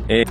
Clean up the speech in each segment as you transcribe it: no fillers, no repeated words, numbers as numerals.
We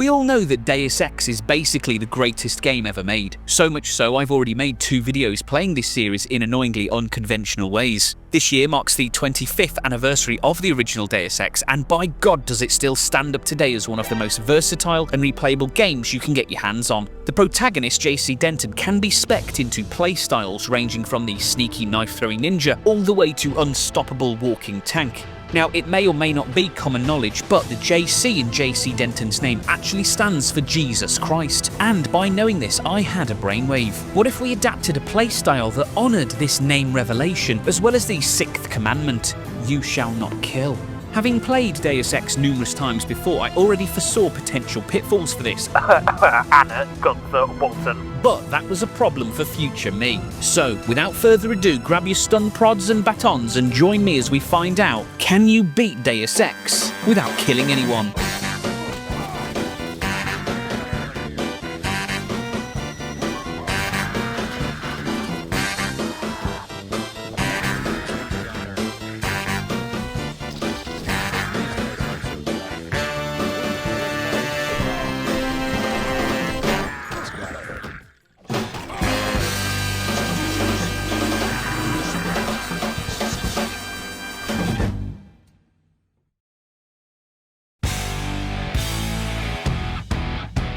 all know that Deus Ex is basically the greatest game ever made. So much so, I've already made 2 videos playing this series in annoyingly unconventional ways. This year marks the 25th anniversary of the original Deus Ex, and by God does it still stand up today as one of the most versatile and replayable games you can get your hands on. The protagonist, JC Denton, can be specced into playstyles ranging from the sneaky knife-throwing ninja all the way to unstoppable walking tank. Now, it may or may not be common knowledge, but the JC in JC Denton's name actually stands for Jesus Christ. And by knowing this, I had a brainwave. What if we adapted a playstyle that honoured this name revelation, as well as the 6th commandment, you shall not kill? Having played Deus Ex numerous times before, I already foresaw potential pitfalls for this. Anna Gunther Walton. But that was a problem for future me. So, without further ado, grab your stun prods and batons and join me as we find out, can you beat Deus Ex without killing anyone?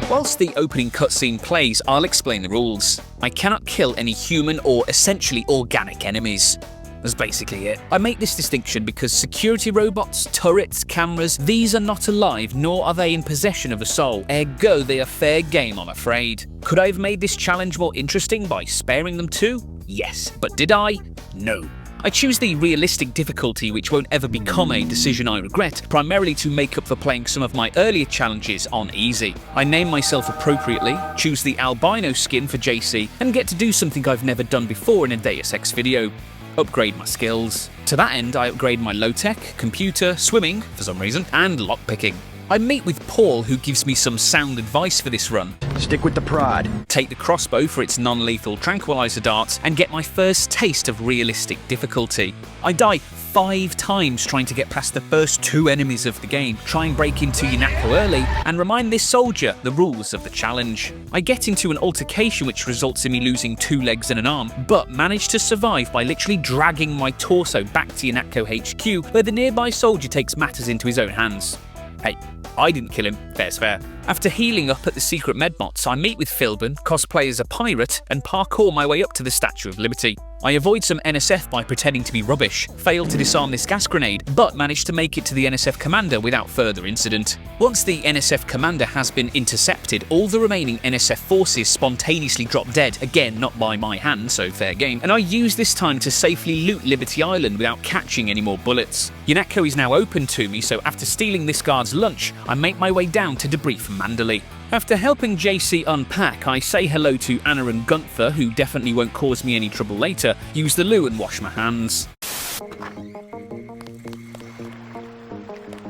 Whilst the opening cutscene plays, I'll explain the rules. I cannot kill any human or essentially organic enemies. That's basically it. I make this distinction because security robots, turrets, cameras, these are not alive, nor are they in possession of a soul. Ergo, they are fair game, I'm afraid. Could I have made this challenge more interesting by sparing them too? Yes. But did I? No. I choose the realistic difficulty, which won't ever become a decision I regret, primarily to make up for playing some of my earlier challenges on easy. I name myself appropriately, choose the albino skin for JC, and get to do something I've never done before in a Deus Ex video. Upgrade my skills. To that end, I upgrade my low-tech, computer, swimming, for some reason, and lockpicking. I meet with Paul, who gives me some sound advice for this run. Stick with the prod. Take the crossbow for its non-lethal tranquilizer darts, and get my first taste of realistic difficulty. I die 5 times trying to get past the first 2 enemies of the game, try and break into Yunako early, and remind this soldier the rules of the challenge. I get into an altercation which results in me losing 2 legs and an arm, but manage to survive by literally dragging my torso back to Yunako HQ, where the nearby soldier takes matters into his own hands. Hey, I didn't kill him, fair's fair. After healing up at the secret medmots, I meet with Philbin, cosplay as a pirate, and parkour my way up to the Statue of Liberty. I avoid some NSF by pretending to be rubbish, fail to disarm this gas grenade, but manage to make it to the NSF commander without further incident. Once the NSF commander has been intercepted, all the remaining NSF forces spontaneously drop dead, again not by my hand, so fair game, and I use this time to safely loot Liberty Island without catching any more bullets. Yunako is now open to me, so after stealing this guard's lunch, I make my way down to debrief Mandalay. After helping JC unpack, I say hello to Anna and Gunther, who definitely won't cause me any trouble later, use the loo and wash my hands.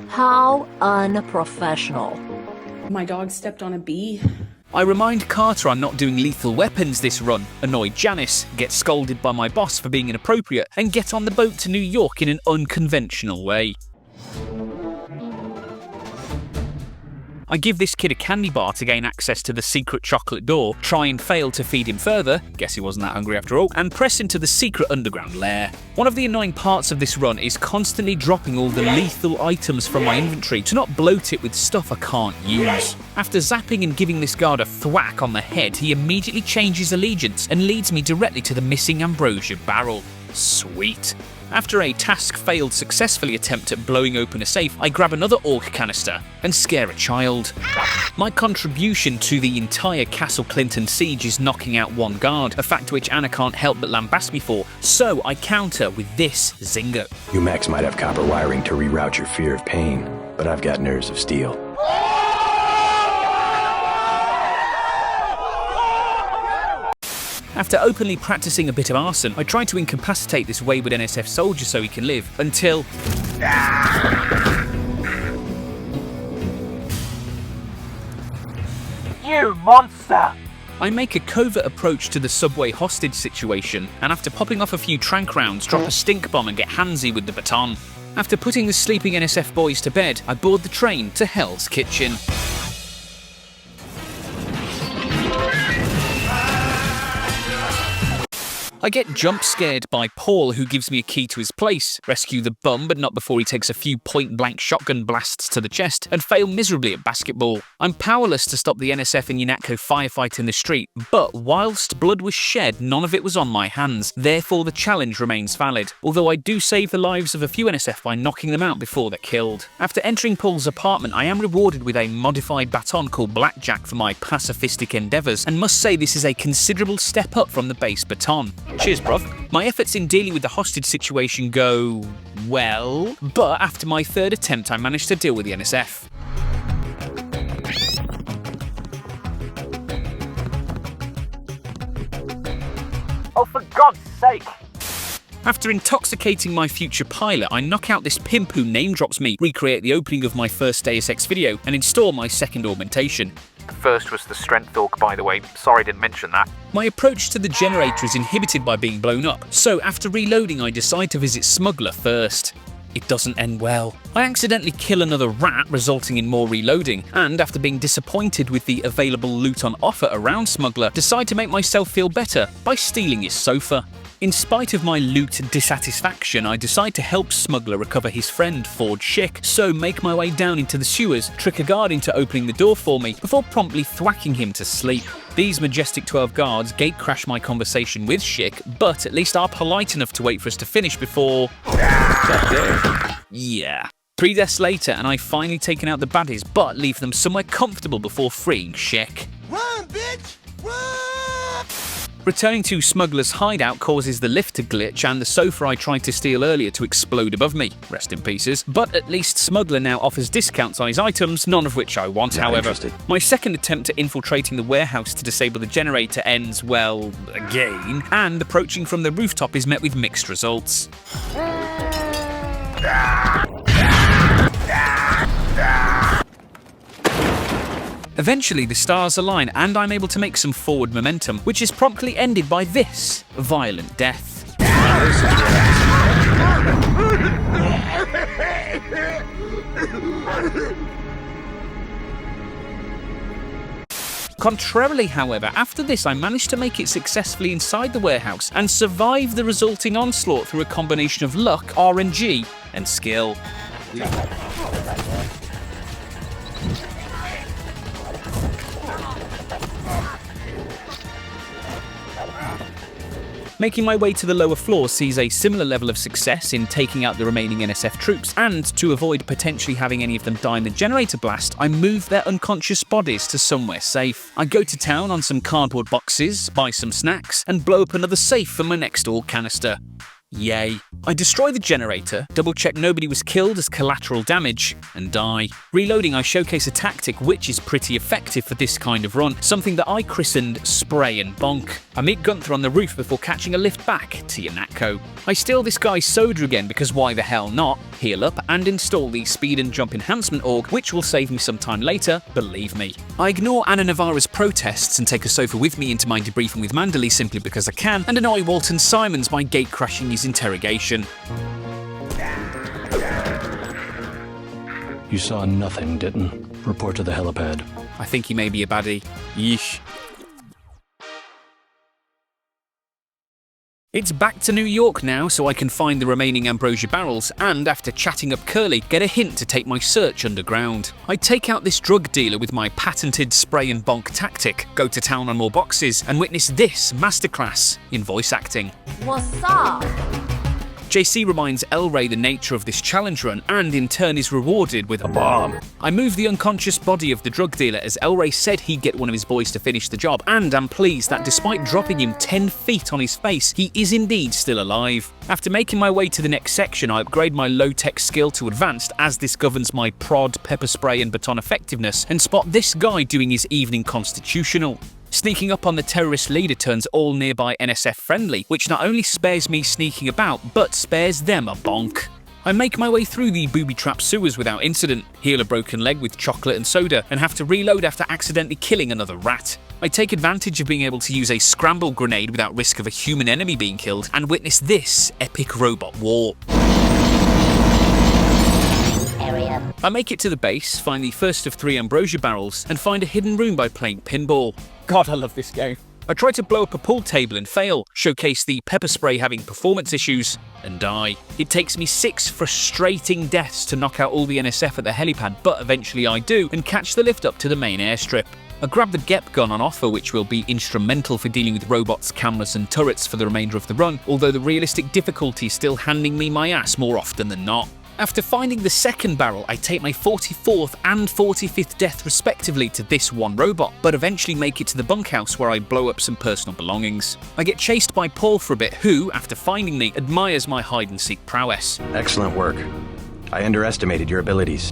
How unprofessional. My dog stepped on a bee. I remind Carter I'm not doing lethal weapons this run, annoy Janice, get scolded by my boss for being inappropriate, and get on the boat to New York in an unconventional way. I give this kid a candy bar to gain access to the secret chocolate door, try and fail to feed him further, guess he wasn't that hungry after all, and press into the secret underground lair. One of the annoying parts of this run is constantly dropping all the lethal items from my inventory to not bloat it with stuff I can't use. After zapping and giving this guard a thwack on the head, he immediately changes allegiance and leads me directly to the missing ambrosia barrel. Sweet. After a task-failed successfully attempt at blowing open a safe, I grab another orc canister and scare a child. My contribution to the entire Castle Clinton siege is knocking out one guard, a fact which Anna can't help but lambast me for, so I counter with this zinger. You mechs might have copper wiring to reroute your fear of pain, but I've got nerves of steel. After openly practicing a bit of arson, I try to incapacitate this wayward NSF soldier so he can live, until... You monster! I make a covert approach to the subway hostage situation, and after popping off a few tranq rounds, drop a stink bomb and get handsy with the baton. After putting the sleeping NSF boys to bed, I board the train to Hell's Kitchen. I get jump scared by Paul, who gives me a key to his place, rescue the bum but not before he takes a few point-blank shotgun blasts to the chest, and fail miserably at basketball. I'm powerless to stop the NSF and UNATCO firefight in the street, but whilst blood was shed, none of it was on my hands, therefore the challenge remains valid, although I do save the lives of a few NSF by knocking them out before they're killed. After entering Paul's apartment, I am rewarded with a modified baton called Blackjack for my pacifistic endeavours, and must say this is a considerable step up from the base baton. Cheers, bruv. My efforts in dealing with the hostage situation go well, but after my third attempt I managed to deal with the NSF. Oh, for God's sake! After intoxicating my future pilot, I knock out this pimp who name drops me, recreate the opening of my first Deus Ex video, and install my second augmentation. The first was the strength orc, by the way. Sorry I didn't mention that. My approach to the generator is inhibited by being blown up, so after reloading I decide to visit Smuggler first. It doesn't end well. I accidentally kill another rat, resulting in more reloading, and after being disappointed with the available loot on offer around Smuggler, decide to make myself feel better by stealing his sofa. In spite of my loot dissatisfaction, I decide to help Smuggler recover his friend Ford Schick, so make my way down into the sewers, trick a guard into opening the door for me, before promptly thwacking him to sleep. These majestic 12 guards gatecrash my conversation with Schick, but at least are polite enough to wait for us to finish before... Yeah. 3 deaths later, and I've finally taken out the baddies, but leave them somewhere comfortable before freeing Schick. Run, bitch! Run! Returning to Smuggler's hideout causes the lift to glitch and the sofa I tried to steal earlier to explode above me. Rest in pieces. But at least Smuggler now offers discount size items, none of which I want, Not however. interested. My second attempt at infiltrating the warehouse to disable the generator ends, well, again, and approaching from the rooftop is met with mixed results. Eventually, the stars align and I'm able to make some forward momentum, which is promptly ended by this violent death. Contrarily, however, after this I managed to make it successfully inside the warehouse and survive the resulting onslaught through a combination of luck, RNG, and skill. Making my way to the lower floor sees a similar level of success in taking out the remaining NSF troops, and to avoid potentially having any of them die in the generator blast, I move their unconscious bodies to somewhere safe. I go to town on some cardboard boxes, buy some snacks, and blow up another safe for my next orc canister. Yay. I destroy the generator, double check nobody was killed as collateral damage, and die. Reloading, I showcase a tactic which is pretty effective for this kind of run, something that I christened Spray and Bonk. I meet Gunther on the roof before catching a lift back to UNATCO. I steal this guy's soda again because why the hell not, heal up, and install the speed and jump enhancement org, which will save me some time later, believe me. I ignore Anna Navarra's protests and take a sofa with me into my debriefing with Manderley simply because I can, and annoy Walton Simons by gate-crashing his interrogation. You saw nothing, didn't? Report to the helipad. I think he may be a baddie. Yeesh. It's back to New York now, so I can find the remaining Ambrosia barrels, and after chatting up Curly, get a hint to take my search underground. I take out this drug dealer with my patented spray and bonk tactic, go to town on more boxes, and witness this masterclass in voice acting. What's up? JC reminds Elray the nature of this challenge run and in turn is rewarded with a bomb. I move the unconscious body of the drug dealer as Elray said he'd get one of his boys to finish the job, and am pleased that despite dropping him 10 feet on his face, he is indeed still alive. After making my way to the next section, I upgrade my low-tech skill to advanced as this governs my prod, pepper spray and baton effectiveness, and spot this guy doing his evening constitutional. Sneaking up on the terrorist leader turns all nearby NSF friendly, which not only spares me sneaking about, but spares them a bonk. I make my way through the booby-trapped sewers without incident, heal a broken leg with chocolate and soda, and have to reload after accidentally killing another rat. I take advantage of being able to use a scramble grenade without risk of a human enemy being killed and witness this epic robot war. I make it to the base, find the first of 3 ambrosia barrels, and find a hidden room by playing pinball. God, I love this game. I try to blow up a pool table and fail, showcase the pepper spray having performance issues, and die. It takes me 6 frustrating deaths to knock out all the NSF at the helipad, but eventually I do, and catch the lift up to the main airstrip. I grab the GEP gun on offer, which will be instrumental for dealing with robots, cameras and turrets for the remainder of the run, although the realistic difficulty is still handing me my ass more often than not. After finding the second barrel, I take my 44th and 45th death respectively to this one robot, but eventually make it to the bunkhouse where I blow up some personal belongings. I get chased by Paul for a bit, who, after finding me, admires my hide-and-seek prowess. Excellent work. I underestimated your abilities.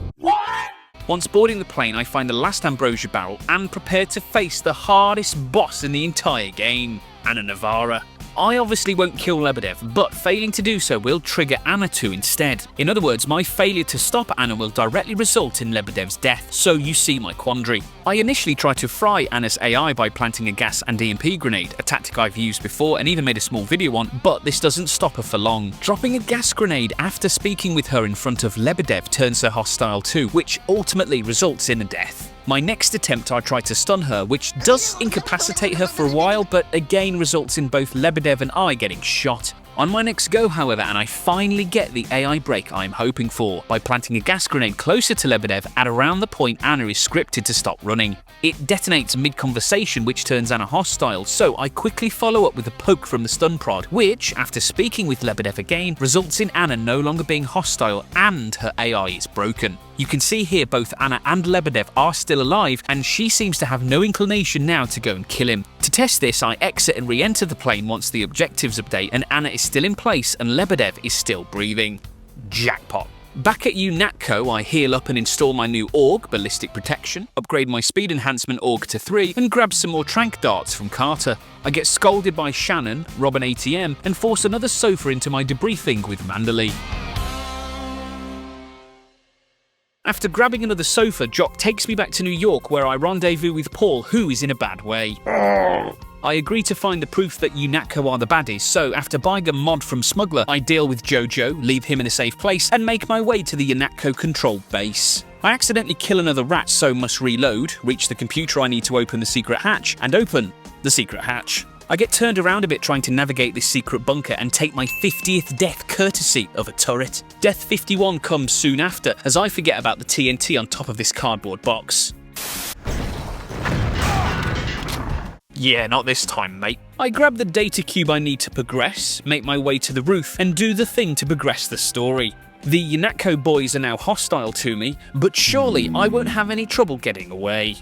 Once boarding the plane, I find the last ambrosia barrel and prepare to face the hardest boss in the entire game, Anna Navarra. I obviously won't kill Lebedev, but failing to do so will trigger Anna to instead. In other words, my failure to stop Anna will directly result in Lebedev's death, so you see my quandary. I initially try to fry Anna's AI by planting a gas and EMP grenade, a tactic I've used before and even made a small video on, but this doesn't stop her for long. Dropping a gas grenade after speaking with her in front of Lebedev turns her hostile too, which ultimately results in a death. My next attempt I try to stun her, which does incapacitate her for a while, but again results in both Lebedev and I getting shot. On my next go, however, and I finally get the AI break I'm hoping for by planting a gas grenade closer to Lebedev at around the point Anna is scripted to stop running. It detonates mid-conversation, which turns Anna hostile, so I quickly follow up with a poke from the stun prod, which, after speaking with Lebedev again, results in Anna no longer being hostile and her AI is broken. You can see here both Anna and Lebedev are still alive, and she seems to have no inclination now to go and kill him. To test this, I exit and re-enter the plane once the objectives update and Anna is still in place and Lebedev is still breathing. Jackpot. Back at UNATCO, I heal up and install my new AUG, Ballistic Protection, upgrade my Speed Enhancement AUG to 3, and grab some more tranq darts from Carter. I get scolded by Shannon, rob an ATM, and force another sofa into my debriefing with Manderley. After grabbing another sofa, Jock takes me back to New York where I rendezvous with Paul, who is in a bad way. I agree to find the proof that UNATCO are the baddies, so after buying a mod from Smuggler, I deal with Jojo, leave him in a safe place, and make my way to the UNATCO controlled base. I accidentally kill another rat, so must reload, reach the computer I need to open the secret hatch, and open the secret hatch. I get turned around a bit trying to navigate this secret bunker and take my 50th death courtesy of a turret. Death 51 comes soon after, as I forget about the TNT on top of this cardboard box. Yeah, not this time, mate. I grab the data cube I need to progress, make my way to the roof, and do the thing to progress the story. The UNATCO boys are now hostile to me, but surely I won't have any trouble getting away.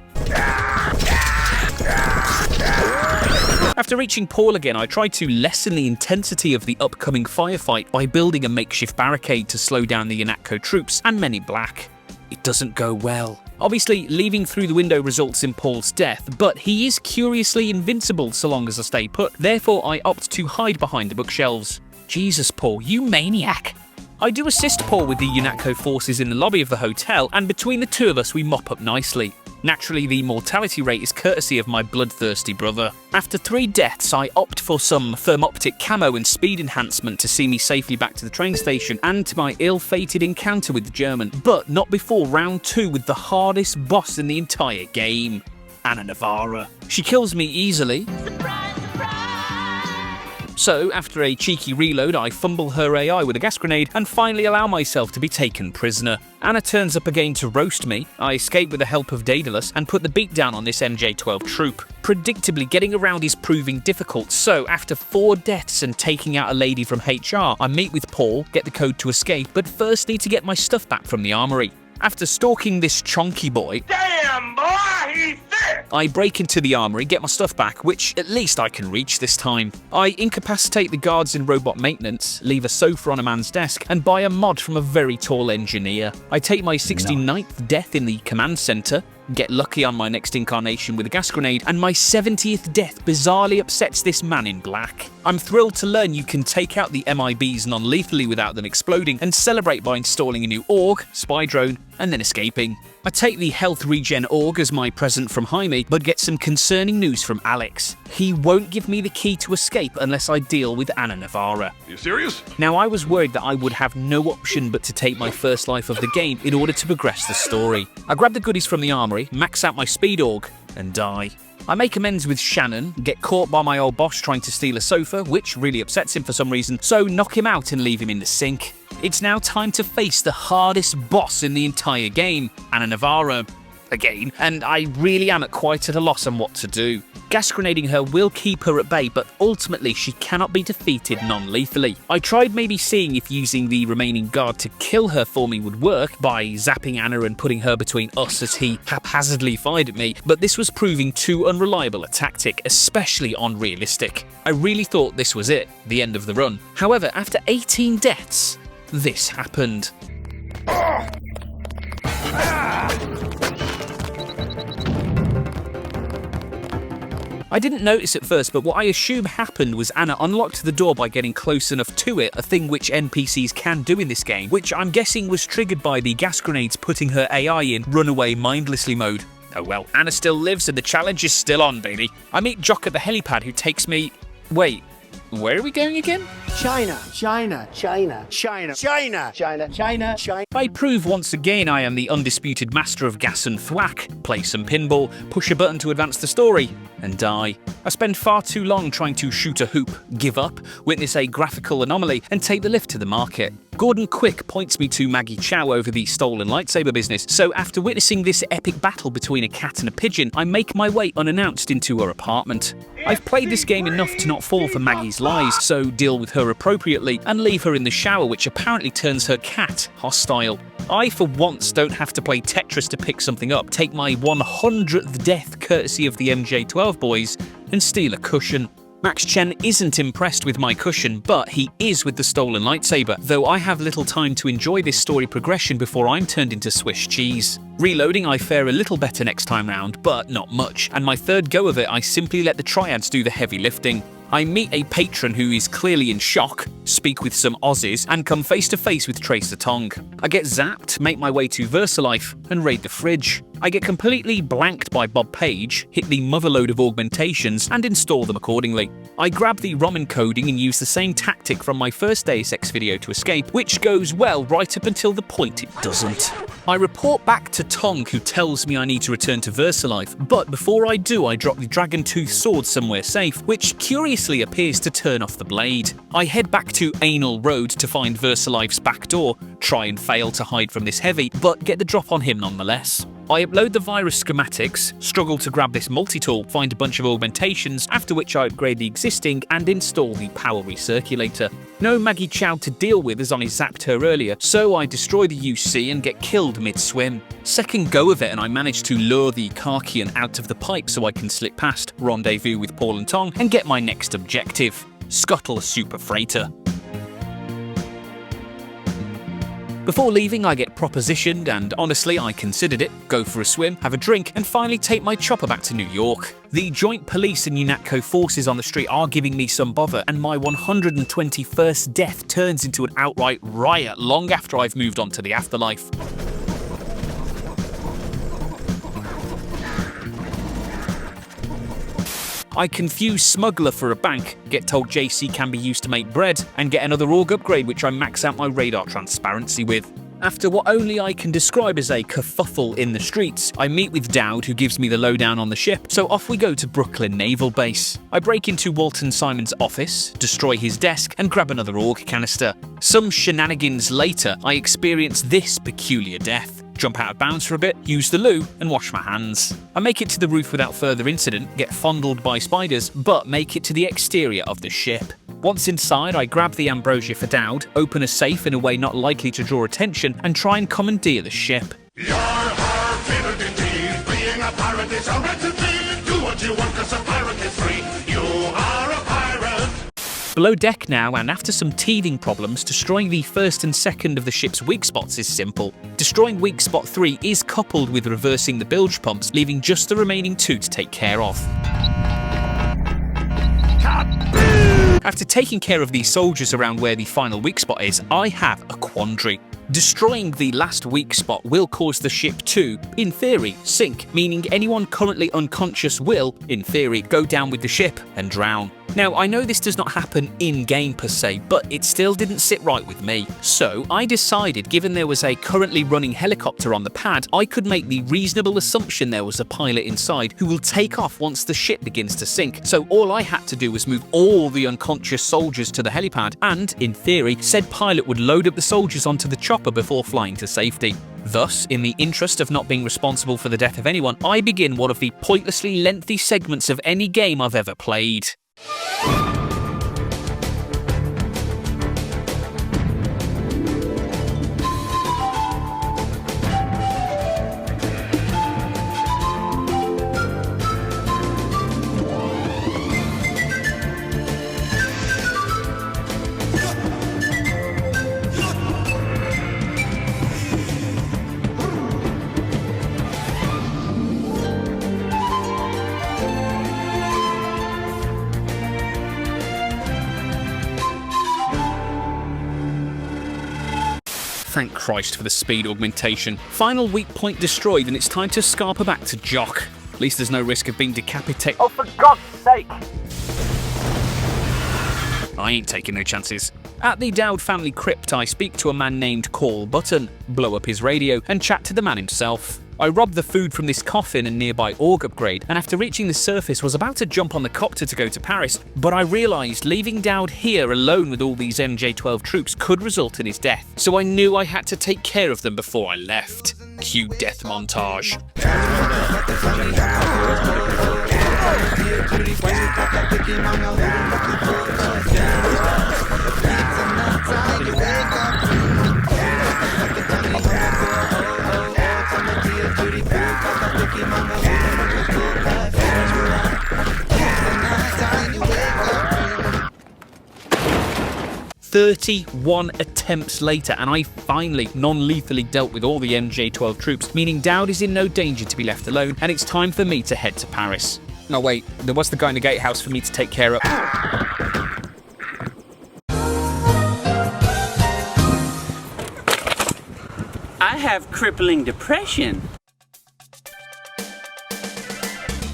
After reaching Paul again, I try to lessen the intensity of the upcoming firefight by building a makeshift barricade to slow down the UNATCO troops and Men in Black. It doesn't go well. Obviously, leaving through the window results in Paul's death, but he is curiously invincible so long as I stay put. Therefore, I opt to hide behind the bookshelves. Jesus, Paul, you maniac. I do assist Paul with the UNATCO forces in the lobby of the hotel, and between the two of us we mop up nicely. Naturally, the mortality rate is courtesy of my bloodthirsty brother. After 3 deaths, I opt for some thermoptic camo and speed enhancement to see me safely back to the train station and to my ill-fated encounter with the German, but not before round 2 with the hardest boss in the entire game, Anna Navarra. She kills me easily. So, after a cheeky reload, I fumble her AI with a gas grenade and finally allow myself to be taken prisoner. Anna turns up again to roast me. I escape with the help of Daedalus and put the beat down on this MJ-12 troop. Predictably, getting around is proving difficult, so after 4 deaths and taking out a lady from HR, I meet with Paul, get the code to escape, but first need to get my stuff back from the armory. After stalking this chonky boy, Damn, boy, he's thick! I break into the armory, get my stuff back, which at least I can reach this time. I incapacitate the guards in robot maintenance, leave a sofa on a man's desk, and buy a mod from a very tall engineer. I take my 69th death in the command center, get lucky on my next incarnation with a gas grenade, and my 70th death bizarrely upsets this man in black. I'm thrilled to learn you can take out the MIBs non-lethally without them exploding, and celebrate by installing a new AUG, spy drone, and then escaping. I take the health regen org as my present from Jaime, but get some concerning news from Alex. He won't give me the key to escape unless I deal with Ana Navarra. You serious? Now, I was worried that I would have no option but to take my first life of the game in order to progress the story. I grab the goodies from the armory, max out my speed org, and die. I make amends with Shannon, get caught by my old boss trying to steal a sofa, which really upsets him for some reason, so knock him out and leave him in the sink. It's now time to face the hardest boss in the entire game, Ana Navarra, again, and I really am quite at a loss on what to do. Gas grenading her will keep her at bay, but ultimately she cannot be defeated non-lethally. I tried maybe seeing if using the remaining guard to kill her for me would work by zapping Ana and putting her between us as he haphazardly fired at me, but this was proving too unreliable a tactic, especially on realistic. I really thought this was it, the end of the run. However, after 18 deaths, this happened. I didn't notice at first, but what I assume happened was Ana unlocked the door by getting close enough to it, a thing which NPCs can do in this game, which I'm guessing was triggered by the gas grenades putting her AI in runaway mindlessly mode. Oh well, Ana still lives and the challenge is still on, baby. I meet Jock at the helipad who takes me... Wait, where are we going again? China, China, China, China, China, China, China, China. I prove once again I am the undisputed master of gas and thwack, play some pinball, push a button to advance the story, and die. I spend far too long trying to shoot a hoop, give up, witness a graphical anomaly, and take the lift to the market. Gordon Quick points me to Maggie Chow over the stolen lightsaber business, so after witnessing this epic battle between a cat and a pigeon, I make my way unannounced into her apartment. I've played this game enough to not fall for Maggie's lies, so deal with her appropriately and leave her in the shower, which apparently turns her cat hostile. I, for once, don't have to play Tetris to pick something up, take my 100th death courtesy of the MJ12 boys, and steal a cushion. Max Chen isn't impressed with my cushion, but he is with the stolen lightsaber, though I have little time to enjoy this story progression before I'm turned into Swiss cheese. Reloading, I fare a little better next time round, but not much, and my third go of it I simply let the triads do the heavy lifting. I meet a patron who is clearly in shock, speak with some Aussies, and come face to face with Tracer Tong. I get zapped, make my way to VersaLife, and raid the fridge. I get completely blanked by Bob Page, hit the motherload of augmentations, and install them accordingly. I grab the ROM encoding and use the same tactic from my first Deus Ex video to escape, which goes well right up until the point it doesn't. I report back to Tong, who tells me I need to return to VersaLife, but before I do, I drop the Dragon Tooth sword somewhere safe, which curiously appears to turn off the blade. I head back to Anal Road to find VersaLife's back door, try and fail to hide from this heavy, but get the drop on him nonetheless. I upload the virus schematics, struggle to grab this multi-tool, find a bunch of augmentations, after which I upgrade the existing and install the power recirculator. No Maggie Chow to deal with as I zapped her earlier, so I destroy the UC and get killed mid-swim. Second go of it and I manage to lure the Karkian out of the pipe so I can slip past, rendezvous with Paul and Tong, and get my next objective, scuttle a super freighter. Before leaving, I get propositioned, and honestly, I considered it, go for a swim, have a drink, and finally take my chopper back to New York. The joint police and UNATCO forces on the street are giving me some bother, and my 121st death turns into an outright riot long after I've moved on to the afterlife. I confuse smuggler for a bank, get told JC can be used to make bread, and get another org upgrade which I max out my radar transparency with. After what only I can describe as a kerfuffle in the streets, I meet with Dowd, who gives me the lowdown on the ship, so off we go to Brooklyn Naval Base. I break into Walton Simon's office, destroy his desk, and grab another org canister. Some shenanigans later, I experience this peculiar death. Jump out of bounds for a bit, use the loo, and wash my hands. I make it to the roof without further incident, get fondled by spiders, but make it to the exterior of the ship. Once inside, I grab the ambrosia for Dowd, open a safe in a way not likely to draw attention, and try and commandeer the ship. You're our favorite indeed. Being a pirate is a right to be. Do what you want, 'cause a pirate is free. You are a pirate. Below deck now, and after some teething problems, destroying the first and second of the ship's weak spots is simple. Destroying weak spot 3 is coupled with reversing the bilge pumps, leaving just the remaining 2 to take care of. After taking care of these soldiers around where the final weak spot is, I have a quandary. Destroying the last weak spot will cause the ship to, in theory, sink, meaning anyone currently unconscious will, in theory, go down with the ship and drown. Now, I know this does not happen in-game per se, but it still didn't sit right with me. So, I decided, given there was a currently running helicopter on the pad, I could make the reasonable assumption there was a pilot inside who will take off once the ship begins to sink. So all I had to do was move all the unconscious soldiers to the helipad, and, in theory, said pilot would load up the soldiers onto the chopper before flying to safety. Thus, in the interest of not being responsible for the death of anyone, I begin one of the pointlessly lengthy segments of any game I've ever played. Thank Christ for the speed augmentation. Final weak point destroyed, and it's time to scarper back to Jock. At least there's no risk of being decapitated. Oh, for God's sake! I ain't taking no chances. At the Dowd family crypt, I speak to a man named Call Button, blow up his radio, and chat to the man himself. I robbed the food from this coffin and nearby org upgrade, and after reaching the surface was about to jump on the copter to go to Paris, but I realised leaving Dowd here alone with all these MJ-12 troops could result in his death, so I knew I had to take care of them before I left. Cue death montage. "31 attempts later, and I finally non-lethally dealt with all the MJ-12 troops, meaning Dowd is in no danger to be left alone, and it's time for me to head to Paris. No wait, there was the guy in the gatehouse for me to take care of. I have crippling depression.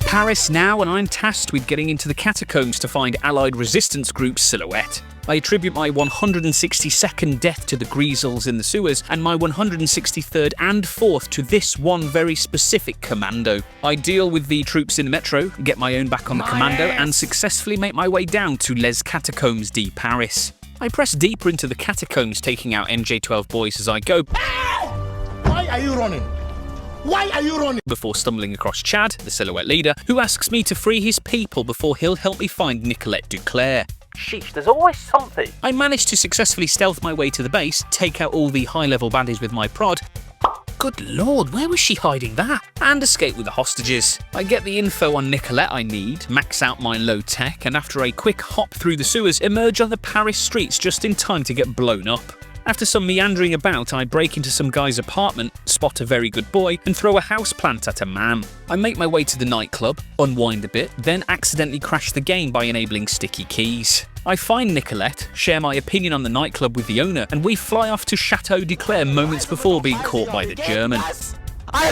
Paris now, and I'm tasked with getting into the catacombs to find Allied resistance group Silhouette. I attribute my 162nd death to the Greasels in the sewers, and my 163rd and 4th to this one very specific commando. I deal with the troops in the metro, get my own back on the commando, and successfully make my way down to Les Catacombs de Paris. I press deeper into the catacombs, taking out MJ-12 boys as I go. Why are you running? Why are you running? Before stumbling across Chad, the Silhouette leader, who asks me to free his people before he'll help me find Nicolette Duclair. Sheesh, there's always something. I managed to successfully stealth my way to the base, take out all the high-level baddies with my prod. Good lord, where was she hiding that? And escape with the hostages. I get the info on Nicolette I need, max out my low tech, and after a quick hop through the sewers, emerge on the Paris streets just in time to get blown up. After some meandering about, I break into some guy's apartment, spot a very good boy, and throw a houseplant at a man. I make my way to the nightclub, unwind a bit, then accidentally crash the game by enabling sticky keys. I find Nicolette, share my opinion on the nightclub with the owner, and we fly off to Chateau Duclair moments before being caught by the German. I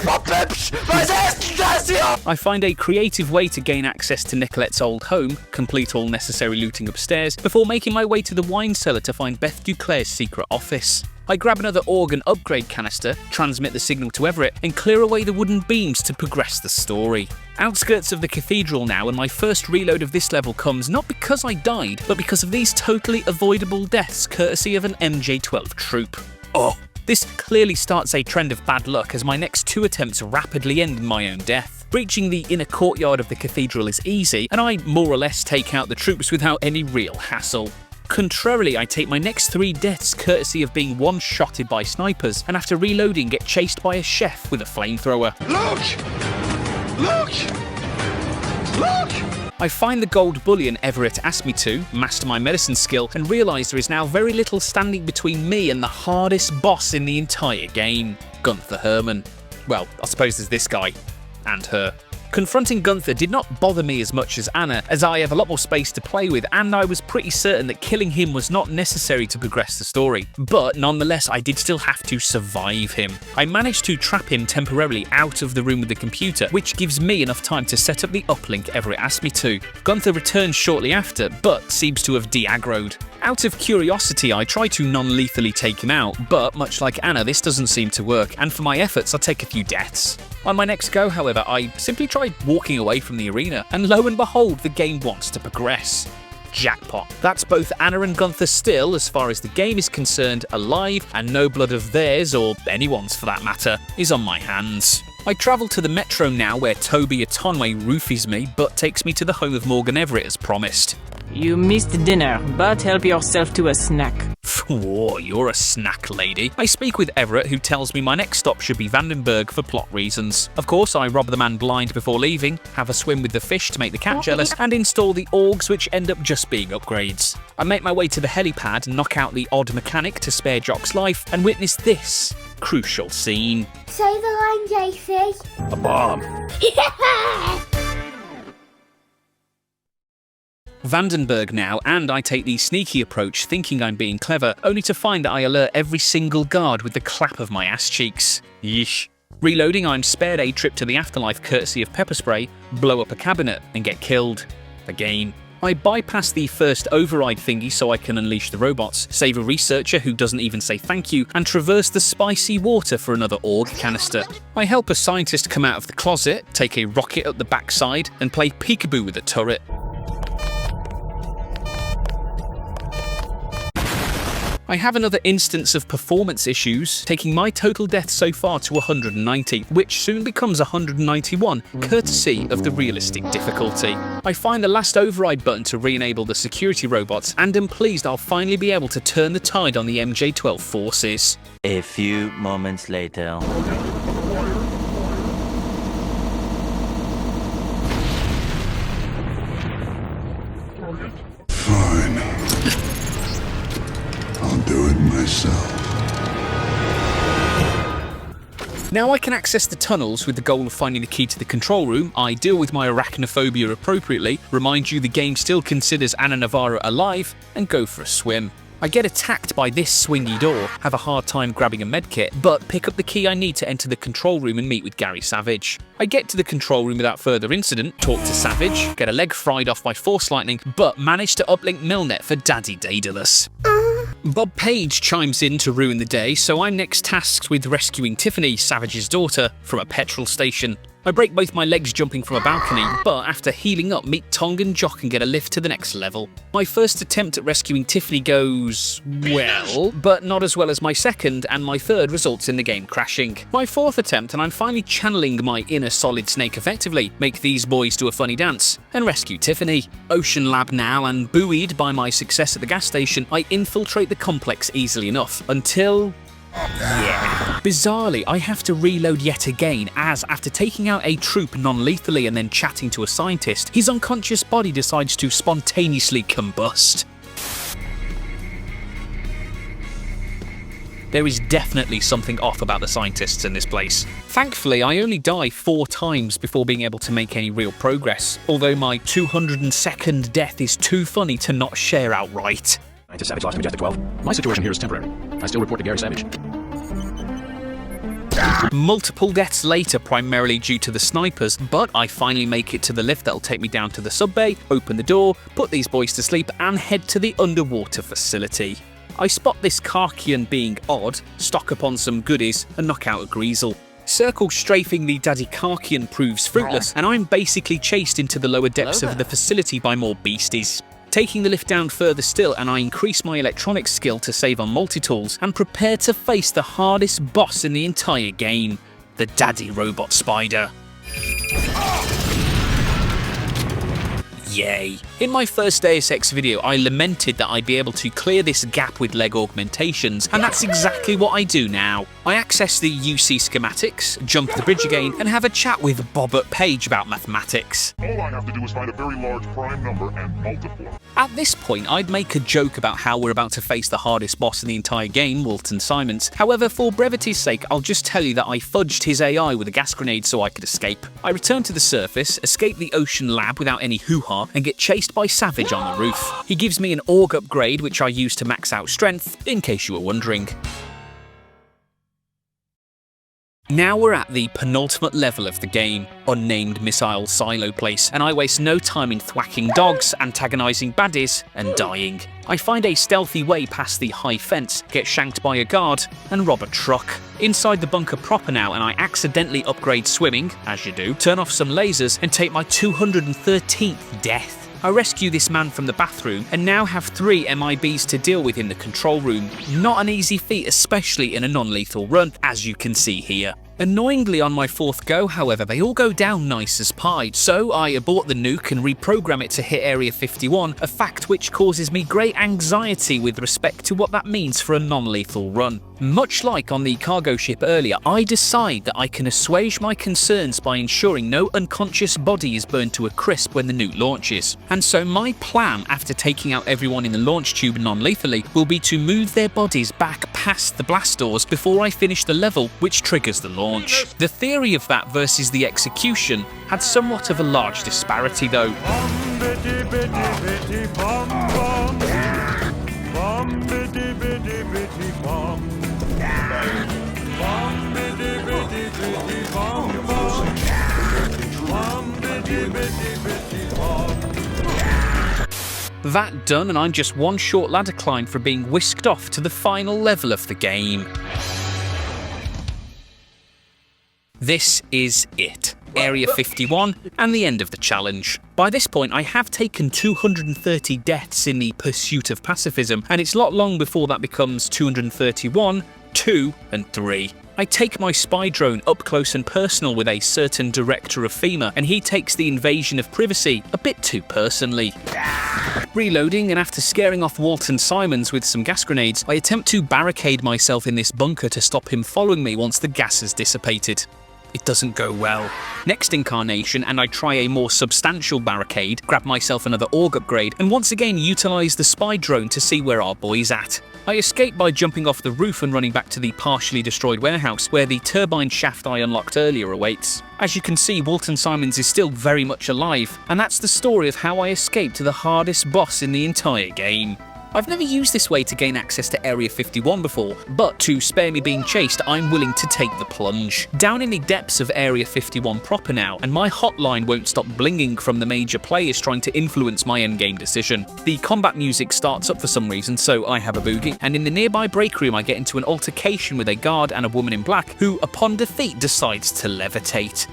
find a creative way to gain access to Nicolette's old home, complete all necessary looting upstairs, before making my way to the wine cellar to find Beth Duclair's secret office. I grab another organ upgrade canister, transmit the signal to Everett, and clear away the wooden beams to progress the story. Outskirts of the cathedral now, and my first reload of this level comes not because I died, but because of these totally avoidable deaths courtesy of an MJ-12 troop. Oh! This clearly starts a trend of bad luck as my next 2 attempts rapidly end in my own death. Breaching the inner courtyard of the cathedral is easy, and I more or less take out the troops without any real hassle. Contrarily, I take my next 3 deaths courtesy of being one-shotted by snipers, and after reloading get chased by a chef with a flamethrower. Look! Look! Look! I find the gold bullion Everett asked me to, master my medicine skill, and realise there is now very little standing between me and the hardest boss in the entire game, Gunther Hermann. Well, I suppose there's this guy. And her. Confronting Gunther did not bother me as much as Anna, as I have a lot more space to play with, and I was pretty certain that killing him was not necessary to progress the story. But nonetheless, I did still have to survive him. I managed to trap him temporarily out of the room with the computer, which gives me enough time to set up the uplink Everett asked me to. Gunther returns shortly after, but seems to have de-aggroed. Out of curiosity, I try to non-lethally take him out, but much like Anna, this doesn't seem to work, and for my efforts, I take a few deaths. On my next go, however, I simply tried walking away from the arena, and lo and behold, the game wants to progress. Jackpot. That's both Anna and Gunther still, as far as the game is concerned, alive, and no blood of theirs, or anyone's for that matter, is on my hands. I travel to the metro now where Toby Atonwe roofies me, but takes me to the home of Morgan Everett as promised. You missed dinner, but help yourself to a snack. Whoa, you're a snack lady. I speak with Everett, who tells me my next stop should be Vandenberg for plot reasons. Of course, I rob the man blind before leaving, have a swim with the fish to make the cat jealous, and install the augs, which end up just being upgrades. I make my way to the helipad, knock out the odd mechanic to spare Jock's life, and witness this crucial scene. Say the line, JC. A bomb. Vandenberg now, and I take the sneaky approach thinking I'm being clever, only to find that I alert every single guard with the clap of my ass cheeks. Yeesh. Reloading, I'm spared a trip to the afterlife courtesy of pepper spray, blow up a cabinet, and get killed. Again. I bypass the first override thingy so I can unleash the robots, save a researcher who doesn't even say thank you, and traverse the spicy water for another AUG canister. I help a scientist come out of the closet, take a rocket up the backside, and play peekaboo with the turret. I have another instance of performance issues, taking my total deaths so far to 190, which soon becomes 191, courtesy of the realistic difficulty. I find the last override button to re-enable the security robots, and am pleased I'll finally be able to turn the tide on the MJ-12 forces. A few moments later. Fine. I'll do it myself. Now I can access the tunnels with the goal of finding the key to the control room. I deal with my arachnophobia appropriately, remind you the game still considers Anna Navarro alive, and go for a swim. I get attacked by this swingy door, have a hard time grabbing a medkit, but pick up the key I need to enter the control room and meet with Gary Savage. I get to the control room without further incident, talk to Savage, get a leg fried off by Force Lightning, but manage to uplink Milnet for Daddy Daedalus. Bob Page chimes in to ruin the day, so I'm next tasked with rescuing Tiffany, Savage's daughter, from a petrol station. I break both my legs jumping from a balcony, but after healing up, meet Tong and Jock and get a lift to the next level. My first attempt at rescuing Tiffany goes well, but not as well as my second, and my third results in the game crashing. My fourth attempt, and I'm finally channeling my inner Solid Snake effectively, make these boys do a funny dance, and rescue Tiffany. Ocean Lab now, and buoyed by my success at the gas station, I infiltrate the complex easily enough, until... yeah. Bizarrely, I have to reload yet again as, after taking out a troop non-lethally and then chatting to a scientist, his unconscious body decides to spontaneously combust. There is definitely something off about the scientists in this place. Thankfully, I only die 4 times before being able to make any real progress, although my 202nd death is too funny to not share outright. Scientist Savage lost to Majestic 12. My situation here is temporary. I still report to Gary Savage. Multiple deaths later, primarily due to the snipers, but I finally make it to the lift that'll take me down to the sub-bay, open the door, put these boys to sleep, and head to the underwater facility. I spot this Karkian being odd, stock up on some goodies, and knock out a Greasel. Circle strafing the Daddy Karkian proves fruitless, and I'm basically chased into the lower depths of the facility by more beasties. Taking the lift down further still, and I increase my electronics skill to save on multi-tools and prepare to face the hardest boss in the entire game, the Daddy Robot Spider. Yay. In my first Deus Ex video, I lamented that I'd be able to clear this gap with leg augmentations, and that's exactly what I do now. I access the UC schematics, jump the bridge again, and have a chat with Bobbert Page about mathematics. All I have to do is find a very large prime number and multiply. At this point, I'd make a joke about how we're about to face the hardest boss in the entire game, Walton Simons. However, for brevity's sake, I'll just tell you that I fudged his AI with a gas grenade so I could escape. I return to the surface, escape the ocean lab without any hoo-ha, and get chased by Savage on the roof. He gives me an Org upgrade, which I use to max out strength, in case you were wondering. Now we're at the penultimate level of the game, Unnamed Missile Silo Place, and I waste no time in thwacking dogs, antagonising baddies, and dying. I find a stealthy way past the high fence, get shanked by a guard, and rob a truck. Inside the bunker proper now, and I accidentally upgrade swimming, as you do, turn off some lasers, and take my 213th death. I rescue this man from the bathroom and now have 3 MIBs to deal with in the control room. Not an easy feat, especially in a non-lethal run, as you can see here. Annoyingly, on my 4th go, however, they all go down nice as pie, so I abort the nuke and reprogram it to hit Area 51, a fact which causes me great anxiety with respect to what that means for a non-lethal run. Much like on the cargo ship earlier, I decide that I can assuage my concerns by ensuring no unconscious body is burned to a crisp when the nuke launches. And so my plan, after taking out everyone in the launch tube non-lethally, will be to move their bodies back past the blast doors before I finish the level, which triggers the launch. The theory of that versus the execution had somewhat of a large disparity though. That done, and I'm just one short ladder climb from being whisked off to the final level of the game. This is it. Area 51 and the end of the challenge. By this point, I have taken 230 deaths in the pursuit of pacifism, and it's not long before that becomes 231, 2, and 3. I take my spy drone up close and personal with a certain director of FEMA, and he takes the invasion of privacy a bit too personally. Reloading, and after scaring off Walton Simons with some gas grenades, I attempt to barricade myself in this bunker to stop him following me once the gas has dissipated. It doesn't go well. Next incarnation, and I try a more substantial barricade, grab myself another Org upgrade, and once again utilise the spy drone to see where our boy's at. I escape by jumping off the roof and running back to the partially destroyed warehouse where the turbine shaft I unlocked earlier awaits. As you can see, Walton Simons is still very much alive, and that's the story of how I escaped the hardest boss in the entire game. I've never used this way to gain access to Area 51 before, but to spare me being chased, I'm willing to take the plunge. Down in the depths of Area 51 proper now, and my hotline won't stop blinging from the major players trying to influence my endgame decision. The combat music starts up for some reason, so I have a boogie, and in the nearby break room I get into an altercation with a guard and a woman in black who, upon defeat, decides to levitate.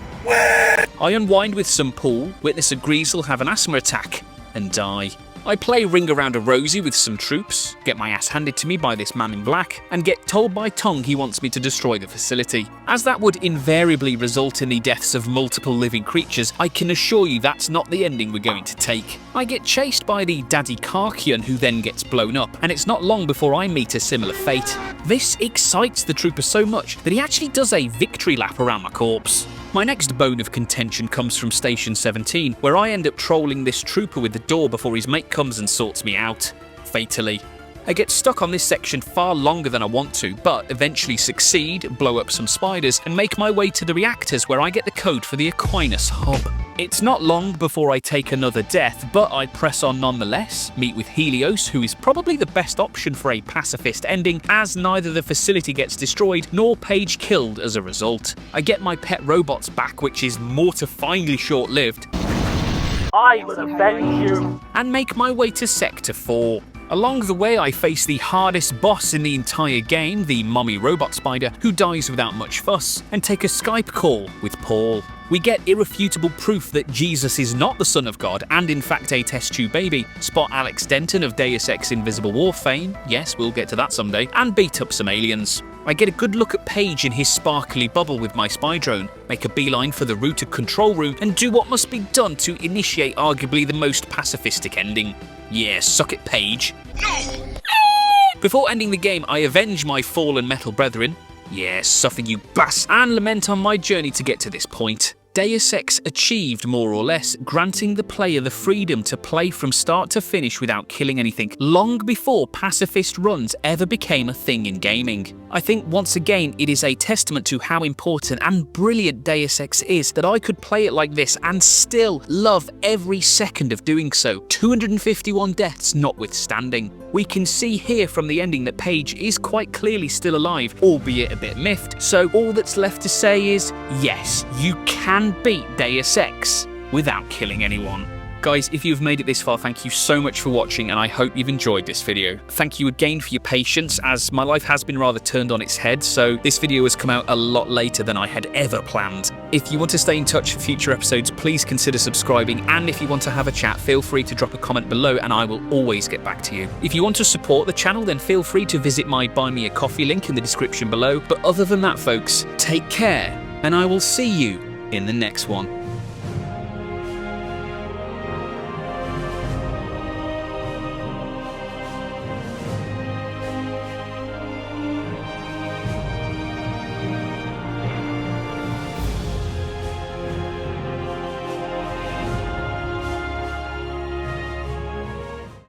I unwind with some pool, witness a Greasel have an asthma attack, and die. I play Ring Around a Rosie with some troops, get my ass handed to me by this man in black, and get told by Tong he wants me to destroy the facility. As that would invariably result in the deaths of multiple living creatures, I can assure you that's not the ending we're going to take. I get chased by the Daddy Karkian, who then gets blown up, and it's not long before I meet a similar fate. This excites the trooper so much that he actually does a victory lap around my corpse. My next bone of contention comes from Station 17, where I end up trolling this trooper with the door before his mate comes and sorts me out. Fatally. I get stuck on this section far longer than I want to, but eventually succeed, blow up some spiders, and make my way to the reactors where I get the code for the Aquinas hub. It's not long before I take another death, but I press on nonetheless, meet with Helios, who is probably the best option for a pacifist ending, as neither the facility gets destroyed nor Paige killed as a result. I get my pet robots back, which is mortifyingly short-lived. I will avenge you! And make my way to Sector 4. Along the way, I face the hardest boss in the entire game, the Mommy Robot Spider, who dies without much fuss, and take a Skype call with Paul. We get irrefutable proof that Jesus is not the Son of God and in fact a test tube baby, spot Alex Denton of Deus Ex Invisible War fame, yes, we'll get to that someday, and beat up some aliens. I get a good look at Paige in his sparkly bubble with my spy drone, make a beeline for the routed control room, and do what must be done to initiate arguably the most pacifistic ending. Yeah, suck it, Paige. No! Before ending the game, I avenge my fallen metal brethren. Yeah, suffer you bass, and lament on my journey to get to this point. Deus Ex achieved, more or less, granting the player the freedom to play from start to finish without killing anything, long before pacifist runs ever became a thing in gaming. I think once again it is a testament to how important and brilliant Deus Ex is that I could play it like this and still love every second of doing so, 251 deaths notwithstanding. We can see here from the ending that Paige is quite clearly still alive, albeit a bit miffed, so all that's left to say is, yes, you can beat Deus Ex without killing anyone. Guys, if you've made it this far, thank you so much for watching, and I hope you've enjoyed this video. Thank you again for your patience, as my life has been rather turned on its head, so this video has come out a lot later than I had ever planned. If you want to stay in touch for future episodes, please consider subscribing, and if you want to have a chat, feel free to drop a comment below and I will always get back to you. If you want to support the channel, then feel free to visit my Buy Me a Coffee link in the description below. But other than that, folks, take care, and I will see you in the next one.